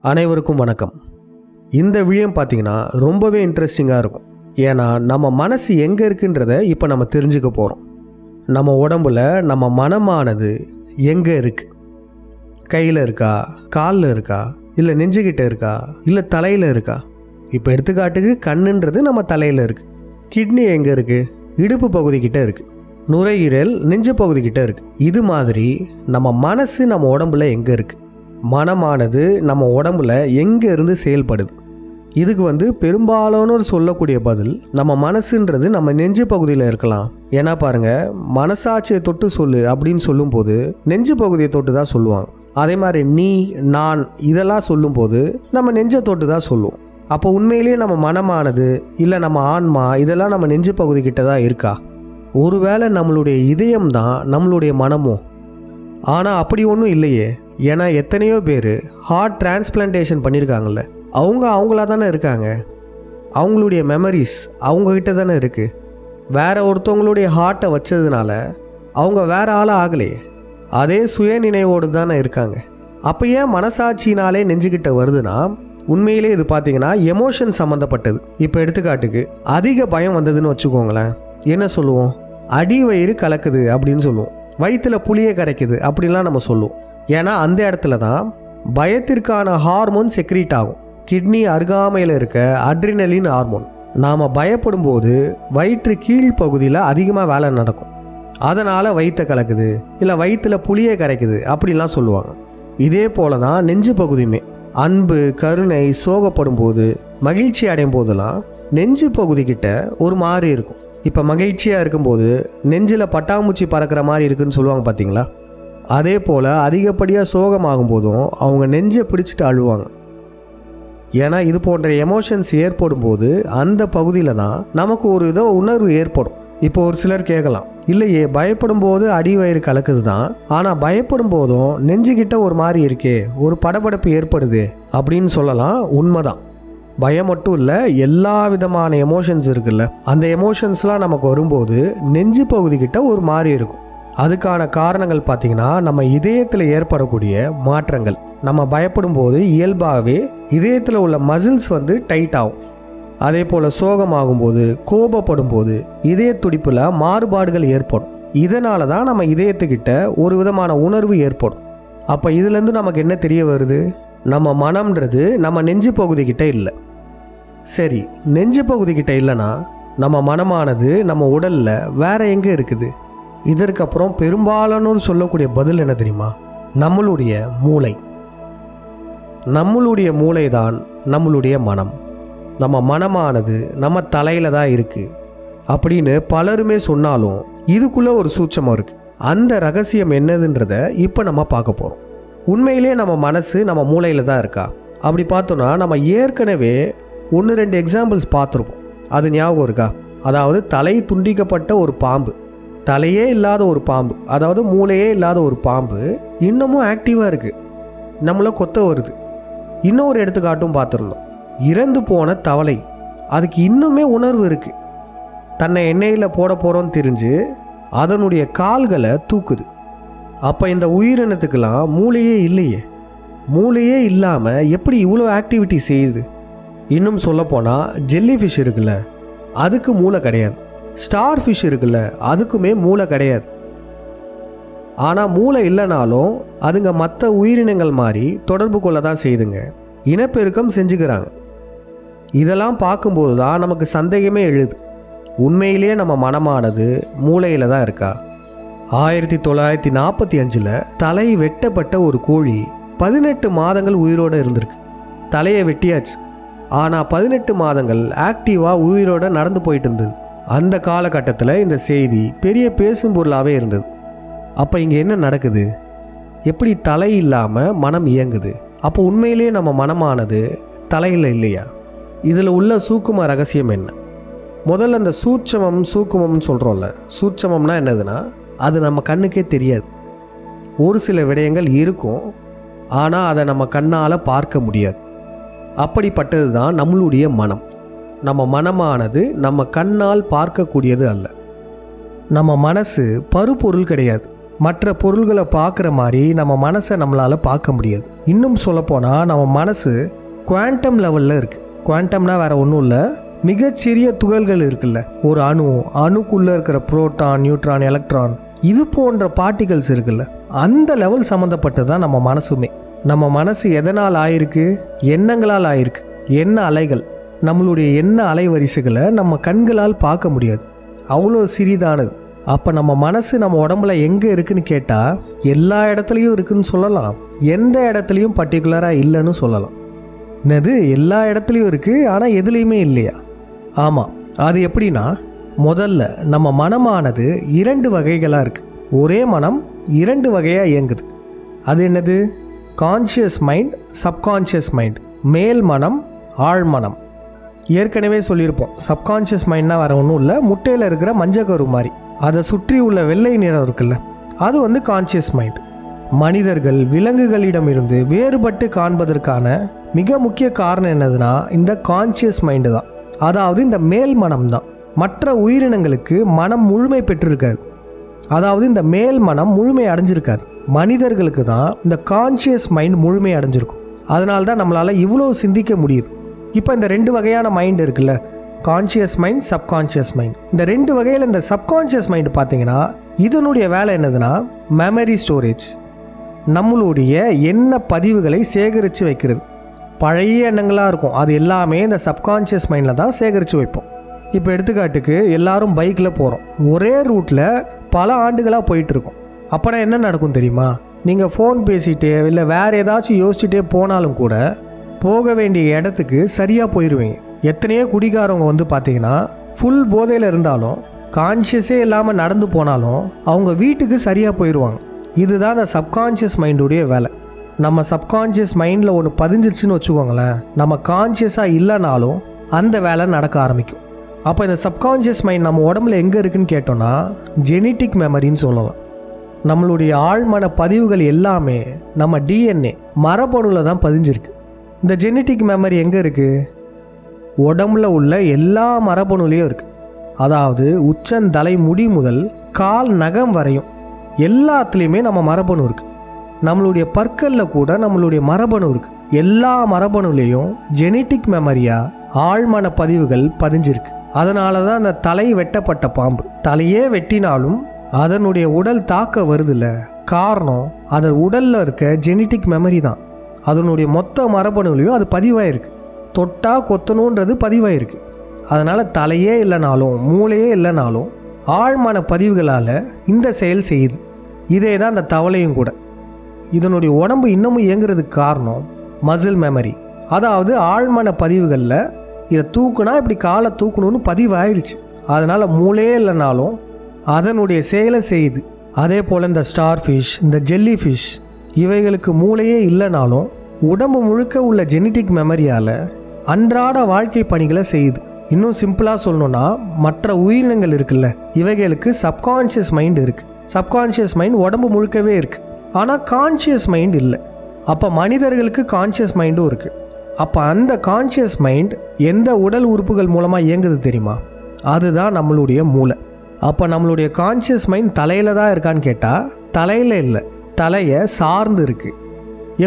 அனைவருக்கும் வணக்கம். இந்த விஷயம் பார்த்தீங்கன்னா ரொம்பவே இன்ட்ரெஸ்டிங்காக இருக்கும். ஏன்னா நம்ம மனசு எங்கே இருக்குன்றதை இப்போ நம்ம தெரிஞ்சுக்க போகிறோம். நம்ம உடம்புல நம்ம மனமானது எங்கே இருக்குது? கையில் இருக்கா, காலில் இருக்கா, இல்லை நெஞ்சுக்கிட்ட இருக்கா, இல்லை தலையில் இருக்கா? இப்போ எடுத்துக்காட்டுக்கு கண்ணுன்றது நம்ம தலையில் இருக்குது. கிட்னி எங்கே இருக்குது? இடுப்பு பகுதிக்கிட்ட இருக்குது. நுரையீரல் நெஞ்சு பகுதிக்கிட்ட இருக்குது. இது மாதிரி நம்ம மனசு நம்ம உடம்புல எங்கே இருக்குது? மனமானது நம்ம உடம்புல எங்கே இருந்து செயல்படுது? இதுக்கு பெரும்பாலானோர் சொல்லக்கூடிய பதில் நம்ம மனசுன்றது நம்ம நெஞ்சு பகுதியில் இருக்கலாம். ஏன்னா பாருங்கள், மனசாட்சியை தொட்டு சொல்லு அப்படின்னு சொல்லும்போது நெஞ்சு பகுதியை தொட்டு தான் சொல்லுவாங்க. அதே மாதிரி நீ, நான் இதெல்லாம் சொல்லும்போது நம்ம நெஞ்சை தொட்டு தான் சொல்லுவோம். அப்போ உண்மையிலேயே நம்ம மனமானது இல்லை நம்ம ஆன்மா இதெல்லாம் நம்ம நெஞ்சு பகுதிக்கிட்ட தான் இருக்கா? ஒருவேளை நம்மளுடைய இதயம் தான் நம்மளுடைய மனமோ? ஆனால் அப்படி ஒன்றும் இல்லையே. ஏன்னா எத்தனையோ பேர் ஹார்ட் டிரான்ஸ்பிளான்டேஷன் பண்ணியிருக்காங்கல்ல, அவங்களா தானே இருக்காங்க. அவங்களுடைய மெமரிஸ் அவங்கக்கிட்ட தானே இருக்குது. வேற ஒருத்தவங்களுடைய ஹார்ட்டை வச்சதுனால அவங்க வேற ஆளாக ஆகலையே. அதே சுய நினைவோடு தானே இருக்காங்க. அப்போ ஏன் மனசாட்சினாலே நெஞ்சுக்கிட்ட வருதுன்னா, உண்மையிலே இது பார்த்தீங்கன்னா எமோஷன் சம்மந்தப்பட்டது. இப்போ எடுத்துக்காட்டுக்கு அதிக பயம் வந்ததுன்னு வச்சுக்கோங்களேன், என்ன சொல்லுவோம்? அடி வயிறு கலக்குது அப்படின்னு சொல்லுவோம். வயிற்றில் புளியை கரைக்குது அப்படின்லாம் நம்ம சொல்லுவோம். ஏன்னா அந்த இடத்துல தான் பயத்திற்கான ஹார்மோன் செக்ரீட் ஆகும். கிட்னி அருகாமையில் இருக்க அட்ரினலின் ஹார்மோன். நாம் பயப்படும் போது வயிற்று கீழ் பகுதியில் அதிகமாக வேலை நடக்கும். அதனால் வயிற்றை கலக்குது, இல்லை வயிற்றில் புளியை கரைக்குது அப்படின்லாம் சொல்லுவாங்க. இதே போல தான் நெஞ்சு பகுதியுமே. அன்பு, கருணை, சோகப்படும் போது, மகிழ்ச்சி அடையும் போதெல்லாம் நெஞ்சு பகுதிக்கிட்ட ஒரு மாதிரி இருக்கும். இப்போ மகிழ்ச்சியாக இருக்கும்போது நெஞ்சில் பட்டாம்பூச்சி பறக்கிற மாதிரி இருக்குதுன்னு சொல்லுவாங்க பார்த்தீங்களா? அதே போல் அதிகப்படியாக சோகமாகும் போதும் அவங்க நெஞ்சை பிடிச்சிட்டு அழுவாங்க. ஏன்னா இது போன்ற எமோஷன்ஸ் ஏற்படும் போது அந்த பகுதியில் தான் நமக்கு ஒரு வித உணர்வு ஏற்படும். இப்போ ஒரு சிலர் கேட்கலாம், இல்லையே பயப்படும் போது அடி வயிறு கலக்குது தான், ஆனால் பயப்படும் போதும் நெஞ்சுக்கிட்ட ஒரு மாதிரி இருக்கே, ஒரு படபடப்பு ஏற்படுது அப்படின்னு சொல்லலாம். உண்மைதான். பயம் மட்டும் இல்லை, எல்லா விதமான எமோஷன்ஸ் இருக்குல்ல, அந்த எமோஷன்ஸ்லாம் நமக்கு வரும்போது நெஞ்சு பகுதிக்கிட்ட ஒரு மாதிரி இருக்கும். அதுக்கான காரணங்கள் பார்த்திங்கன்னா நம்ம இதயத்தில் ஏற்படக்கூடிய மாற்றங்கள். நம்ம பயப்படும் போது இயல்பாகவே இதயத்தில் உள்ள மசில்ஸ் டைட் ஆகும். அதே போல் சோகமாகும்போது, கோபப்படும் போது இதய துடிப்பில் மாறுபாடுகள் ஏற்படும். இதனால தான் நம்ம இதயத்துக்கிட்ட ஒரு விதமான உணர்வு ஏற்படும். அப்போ இதுலேருந்து நமக்கு என்ன தெரிய வருது? நம்ம மனம்ன்றது நம்ம நெஞ்சு பகுதிக்கிட்ட இல்லை. சரி, நெஞ்சு பகுதிக்கிட்ட இல்லைன்னா நம்ம மனமானது நம்ம உடலில் வேற எங்கே இருக்குது? இதற்கப்புறம் பெரும்பாலானோர் சொல்லக்கூடிய பதில் என்ன தெரியுமா? நம்மளுடைய மூளை. நம்மளுடைய மூளை தான் நம்மளுடைய மனம். நம்ம மனமானது நம்ம தலையில் தான் இருக்குது அப்படின்னு பலருமே சொன்னாலும் இதுக்குள்ளே ஒரு சூட்சமாக இருக்குது. அந்த ரகசியம் என்னதுன்றதை இப்போ நம்ம பார்க்க போகிறோம். உண்மையிலே நம்ம மனசு நம்ம மூளையில் தான் இருக்கா? அப்படி பார்த்தோன்னா நம்ம ஏற்கனவே 1-2 எக்ஸாம்பிள்ஸ் பார்த்துருப்போம். அது ஞாபகம் இருக்கா? அதாவது தலை துண்டிக்கப்பட்ட ஒரு பாம்பு, தலையே இல்லாத ஒரு பாம்பு, அதாவது மூளையே இல்லாத ஒரு பாம்பு இன்னமும் ஆக்டிவாக இருக்குது, நம்மளை கொத்த வருது. இன்னொரு எடுத்துக்காட்டும் பார்த்துருந்தோம். இறந்து போன தவளை, அதுக்கு இன்னுமே உணர்வு இருக்குது. தன்னை எண்ணெயில் போட போகிறோன்னு தெரிஞ்சு அதனுடைய கால்களை தூக்குது. அப்போ இந்த உயிரினத்துக்கெல்லாம் மூளையே இல்லையே. மூளையே இல்லாமல் எப்படி இவ்வளோ ஆக்டிவிட்டி செய்யுது? இன்னும் சொல்லப்போனால் ஜெல்லி ஃபிஷ் இருக்குல்ல, அதுக்கு மூளை கிடையாது. ஸ்டார் ஃபிஷ் இருக்குல்ல, அதுக்குமே மூளை கிடையாது. ஆனால் மூளை இல்லைனாலும் அதுங்க மற்ற உயிரினங்கள் மாதிரி தொடர்பு கொள்ள தான் செய்துங்க, இனப்பெருக்கம் செஞ்சுக்கிறாங்க. இதெல்லாம் பார்க்கும்போது தான் நமக்கு சந்தேகமே எழுது, உண்மையிலேயே நம்ம மனமானது மூளையில் தான் இருக்கா? 1945 தலை வெட்டப்பட்ட ஒரு கோழி 18 மாதங்கள் உயிரோடு இருந்திருக்கு. தலையை வெட்டியாச்சு, ஆனால் 18 மாதங்கள் ஆக்டிவாக உயிரோடு நடந்து போயிட்டு இருந்தது. அந்த காலகட்டத்தில் இந்த செய்தி பெரிய பேசும் பொருளாகவே இருந்தது. அப்போ இங்கே என்ன நடக்குது? எப்படி தலை இல்லாமல் மனம் இயங்குது? அப்போ உண்மையிலேயே நம்ம மனமானது தலையில் இல்லையா? இதில் உள்ள சூக்கும ரகசியம் என்ன? முதல்ல இந்த சூட்சமம்னு சொல்கிறோம்ல, சூட்சமம்னா என்னதுன்னா அது நம்ம கண்ணுக்கே தெரியாது. ஒரு சில விடயங்கள் இருக்கும், ஆனால் அதை நம்ம கண்ணால் பார்க்க முடியாது. அப்படிப்பட்டது தான் நம்மளுடைய மனம். நம்ம மனமானது நம்ம கண்ணால் பார்க்கக்கூடியது அல்ல. நம்ம மனசு பருப்பொருள் கிடையாது. மற்ற பொருள்களை பார்க்குற மாதிரி நம்ம மனசை நம்மளால் பார்க்க முடியாது. இன்னும் சொல்லப்போனால் நம்ம மனசு குவாண்டம் லெவலில் இருக்குது. குவாண்டம்னா வேறு ஒன்றும் இல்லை, மிகச்சிறிய துகள்கள் இருக்குல்ல, ஒரு அணுக்குள்ளே இருக்கிற புரோட்டான், நியூட்ரான், எலக்ட்ரான், இது போன்ற பார்ட்டிகல்ஸ் இருக்குல்ல, அந்த லெவல் சம்மந்தப்பட்டது தான் நம்ம மனசுமே. நம்ம மனசு எதனால் ஆயிருக்கு? எண்ணங்களால் ஆயிருக்கு. எண்ண அலைகள். நம்மளுடைய எண்ண அலைவரிசைகளை நம்ம கண்களால் பார்க்க முடியாது, அவ்வளோ சிறிதானது. அப்போ நம்ம மனசு நம்ம உடம்புல எங்கே இருக்குன்னு கேட்டால் எல்லா இடத்துலையும் இருக்குன்னு சொல்லலாம், எந்த இடத்துலையும் பர்டிகுலராக இல்லைன்னு சொல்லலாம். என்னது எல்லா இடத்துலையும் இருக்குது ஆனால் எதுலேயுமே இல்லையா? ஆமாம். அது எப்படின்னா, முதல்ல நம்ம மனமானது 2 வகைகளாக இருக்குது. ஒரே மனம் 2 வகையாக இயங்குது. அது என்னது? Conscious mind, subconscious mind. மேல் மனம், ஆழ் மனம். ஏற்கனவே சொல்லியிருப்போம், சப்கான்ஷியஸ் மைண்ட்னா வேறு ஒன்றும் இல்லை, முட்டையில் இருக்கிற மஞ்சக்கரு மாதிரி, அதை சுற்றி உள்ள வெள்ளை நிறம் இருக்குல்ல, அது வந்து கான்ஷியஸ் மைண்ட். மனிதர்கள் விலங்குகளிடமிருந்து வேறுபட்டு காண்பதற்கான மிக முக்கிய காரணம் என்னதுன்னா இந்த கான்ஷியஸ் மைண்டு தான். அதாவது இந்த மேல் மனம் தான். மற்ற உயிரினங்களுக்கு மனம் முழுமை பெற்றிருக்காது, அதாவது இந்த மேல் மனம் முழுமை அடைஞ்சிருக்காது. மனிதர்களுக்கு தான் இந்த கான்ஷியஸ் மைண்ட் முழுமை அடைஞ்சிருக்கும். அதனால தான் நம்மளால் இவ்வளோ சிந்திக்க முடியுது. இப்போ இந்த 2 வகையான மைண்ட் இருக்குல்ல, கான்ஷியஸ் மைண்ட், சப்கான்ஷியஸ் மைண்ட். இந்த 2 வகையில் இந்த சப்கான்ஷியஸ் மைண்டு பார்த்தீங்கன்னா இதனுடைய வேலை என்னதுன்னா மெமரி ஸ்டோரேஜ். நம்மளுடைய எண்ண பதிவுகளை சேகரித்து வைக்கிறது. பழைய எண்ணங்களாக இருக்கும், அது எல்லாமே இந்த சப்கான்ஷியஸ் மைண்டில் தான் சேகரித்து வைப்போம். இப்போ எடுத்துக்காட்டுக்கு எல்லாரும் பைக்கில் போகிறோம், ஒரே ரூட்டில் பல ஆண்டுகளாக போயிட்டுருக்கோம். அப்போனா என்ன நடக்கும் தெரியுமா? நீங்கள் ஃபோன் பேசிகிட்டே இல்லை வேறு ஏதாச்சும் யோசிச்சுட்டே போனாலும் கூட போக வேண்டிய இடத்துக்கு சரியாக போயிடுவீங்க. எத்தனையோ குடிகாரவங்க வந்து பார்த்தீங்கன்னா ஃபுல் போதையில் இருந்தாலும் கான்ஷியஸே இல்லாமல் நடந்து போனாலும் அவங்க வீட்டுக்கு சரியாக போயிடுவாங்க. இதுதான் இந்த சப்கான்ஷியஸ் மைண்டுடைய வேலை. நம்ம சப்கான்ஷியஸ் மைண்டில் ஒன்று பதிஞ்சிருச்சுன்னு வச்சுக்கோங்களேன், நம்ம கான்ஷியஸாக இல்லைனாலும் அந்த வேலை நடக்க ஆரம்பிக்கும். அப்போ இந்த சப்கான்ஷியஸ் மைண்ட் நம்ம உடம்புல எங்கே இருக்குதுன்னு கேட்டோன்னா ஜெனட்டிக் மெமரின்னு சொல்லலாம். நம்மளுடைய ஆழ்மன பதிவுகள் எல்லாமே நம்ம டிஎன்ஏ மரபணுவில் தான் பதிஞ்சிருக்கு. இந்த ஜெனட்டிக் மெமரி எங்கே இருக்குது? உடம்புல உள்ள எல்லா மரபணுலேயும் இருக்குது. அதாவது உச்சந்தலை முடி முதல் கால் நகம் வரையும் எல்லாத்துலேயுமே நம்ம மரபணு இருக்குது. நம்மளுடைய பற்களில் கூட நம்மளுடைய மரபணு இருக்குது. எல்லா மரபணுலேயும் ஜெனட்டிக் மெமரியாக ஆழ்மன பதிவுகள் பதிஞ்சிருக்கு. அதனால தான் அந்த தலை வெட்டப்பட்ட பாம்பு தலையே வெட்டினாலும் அதனுடைய உடல் தாக்க வருதில்ல, காரணம் அதன் உடலில் இருக்க ஜெனட்டிக் மெமரி தான். அதனுடைய மொத்த மரபணுலையும் அது பதிவாயிருக்கு. தொட்டா கொத்தணுன்றது பதிவாயிருக்கு. அதனால் தலையே இல்லைனாலும் மூளையே இல்லைனாலும் ஆழ்மன பதிவுகளால் இந்த செயல் செய்யுது. இதே தான் அந்த தவளையும் கூட. இதனுடைய உடம்பு இன்னமும் இயங்குறதுக்கு காரணம் மசில் மெமரி. அதாவது ஆழ்மன பதிவுகளில் இதை தூக்குனா இப்படி காலை தூக்கணும்னு பதிவாயிடுச்சு. அதனால் மூளையே இல்லைனாலும் அதனுடைய செயலை செய்யுது. அதே போல் இந்த ஸ்டார் ஃபிஷ், இந்த ஜெல்லி ஃபிஷ், இவைகளுக்கு மூளையே இல்லைனாலும் உடம்பு முழுக்க உள்ள ஜெனட்டிக் மெமரியால் அன்றாட வாழ்க்கை பணிகளை செய்யுது. இன்னும் சிம்பிளாக சொல்லணுன்னா மற்ற உயிரினங்கள் இருக்குல்ல, இவைகளுக்கு சப்கான்ஷியஸ் மைண்ட் இருக்குது. சப்கான்ஷியஸ் மைண்ட் உடம்பு முழுக்கவே இருக்குது, ஆனால் கான்ஷியஸ் மைண்ட் இல்லை. அப்போ மனிதர்களுக்கு கான்ஷியஸ் மைண்டும் இருக்குது. அப்போ அந்த கான்ஷியஸ் மைண்ட் எந்த உடல் உறுப்புகள் மூலமாக இயங்குது தெரியுமா? அதுதான் நம்மளுடைய மூளை. அப்போ நம்மளுடைய கான்ஷியஸ் மைண்ட் தலையில் தான் இருக்கான்னு கேட்டால் தலையில் இல்லை, தலையை சார்ந்து இருக்குது.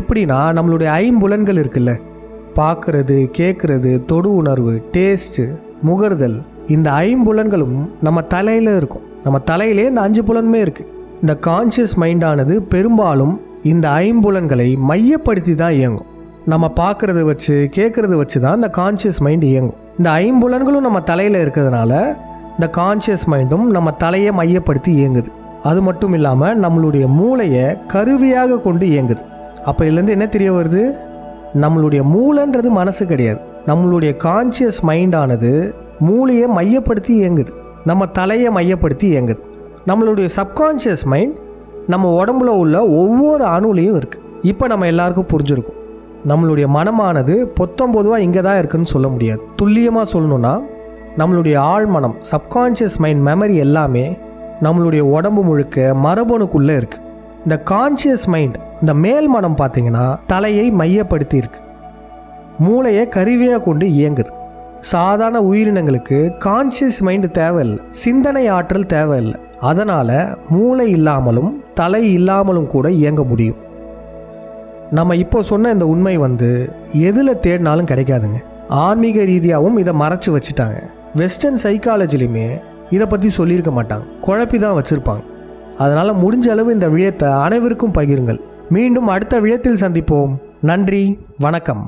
எப்படின்னா நம்மளுடைய ஐம்புலன்கள் இருக்குல்ல, பார்க்குறது, கேட்குறது, தொடு உணர்வு, டேஸ்ட்டு, முகர்தல், இந்த ஐம்புலன்களும் நம்ம தலையில் இருக்கும். நம்ம தலையிலே இந்த 5 புலனுமே இருக்குது. இந்த கான்ஷியஸ் மைண்டானது பெரும்பாலும் இந்த ஐம்புலன்களை மையப்படுத்தி தான் இயங்கும். நம்ம பார்க்குறத வச்சு கேட்குறத வச்சு தான் இந்த கான்ஷியஸ் மைண்ட் இயங்கும். இந்த ஐம்புலன்களும் நம்ம தலையில் இருக்கிறதுனால இந்த கான்ஷியஸ் மைண்டும் நம்ம தலையை மையப்படுத்தி இயங்குது. அது மட்டும் இல்லாமல் நம்மளுடைய மூளையை கருவியாக கொண்டு இயங்குது. அப்போ இதுலேருந்து என்ன தெரிய வருது? நம்மளுடைய மூளைன்றது மனசு கிடையாது. நம்மளுடைய கான்ஷியஸ் மைண்டானது மூளையை மையப்படுத்தி இயங்குது, நம்ம தலையை மையப்படுத்தி இயங்குது. நம்மளுடைய சப்கான்ஷியஸ் மைண்ட் நம்ம உடம்புல உள்ள ஒவ்வொரு அணுலையும் இருக்குது. இப்போ நம்ம எல்லாருக்கும் புரிஞ்சிருக்கும், நம்மளுடைய மனமானது பொதுவாக இங்கே தான் இருக்குதுன்னு சொல்ல முடியாது. துல்லியமாக சொல்லணுன்னா நம்மளுடைய ஆழ்மனம், சப்கான்ஷியஸ் மைண்ட் மெமரி எல்லாமே நம்மளுடைய உடம்பு முழுக்க மரபணுக்குள்ளே இருக்குது. இந்த கான்ஷியஸ் மைண்ட், இந்த மேல் மனம் பார்த்திங்கன்னா தலையை மையப்படுத்தி இருக்கு, மூளையை கருவியாக கொண்டு இயங்குது. சாதாரண உயிரினங்களுக்கு கான்ஷியஸ் மைண்டு தேவையில்லை, சிந்தனை ஆற்றல் தேவையில்லை. அதனால் மூளை இல்லாமலும் தலை இல்லாமலும் கூட இயங்க முடியும். நம்ம இப்போ சொன்ன இந்த உண்மை எதில் தேடினாலும் கிடைக்காதுங்க. ஆன்மீக ரீதியாகவும் இதை மறைச்சி வச்சுட்டாங்க. வெஸ்டர்ன் சைக்காலஜிலையுமே இதை பற்றி சொல்லியிருக்க மாட்டாங்க, குழப்பி தான் வச்சுருப்பாங்க. அதனால் முடிஞ்ச அளவு இந்த விழயத்தை அனைவருக்கும் பகிருங்கள். மீண்டும் அடுத்த விழயத்தில் சந்திப்போம். நன்றி, வணக்கம்.